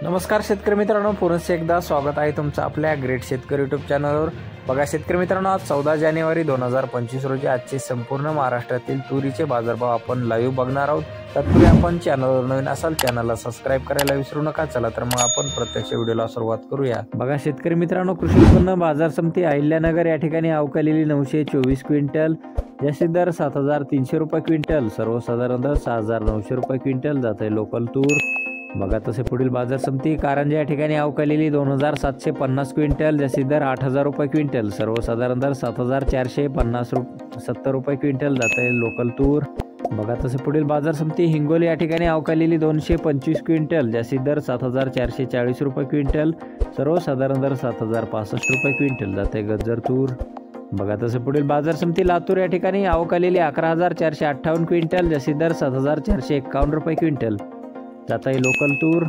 नमस्कार शेतकरी मित्रांनो, पुन्हा एकदा स्वागत आहे तुमचं आपल्या ग्रेट शेतकरी यूट्यूब चॅनलवर। बघा शेतकरी मित्रांनो, आज 14 जानेवारी 2025 रोजी आजचे संपूर्ण महाराष्ट्रातील तुरीचे बाजारभाव आपण लाईव्ह बघणार आहोत। तत्पूर्वी आपण चॅनलवर नवीन असाल चॅनलला सबस्क्राइब करायला विसरू नका। चला तर मग आपण प्रत्यक्ष व्हिडिओला सुरुवात करूया। बघा शेतकरी मित्रांनो, कृषी उत्पन्न बाजार समिती अहिल्यानगर या ठिकाणी अवकालेली 924 क्विंटल, जास्तीत दर 7300 रुपये क्विंटल, सर्वसाधारण दर 6900 रुपये क्विंटल जात आहे लोकल तूर। बघा तसे पुढील बाजार समिती कारंजा या ठिकाणी अवकालेली 2750 क्विंटल, जास्तीत दर 8000 रुपये क्विंटल, सर्वसाधारण दर 7470 रुपये क्विंटल जात आहे लोकल तूर। बघा तसे पुढील बाजार समिती हिंगोली या ठिकाणी अवकालेली 225 क्विंटल, जास्तीत दर 7440 रुपये क्विंटल, सर्वसाधारण दर 7065 रुपये क्विंटल जात आहे गज्जर तूर। बघा तसे पुढील बाजार समिती लातूर या ठिकाणी अवकालेली 11458 क्विंटल, जास्तीत दर 7451 रुपये क्विंटल जात आहे लोकल तूर।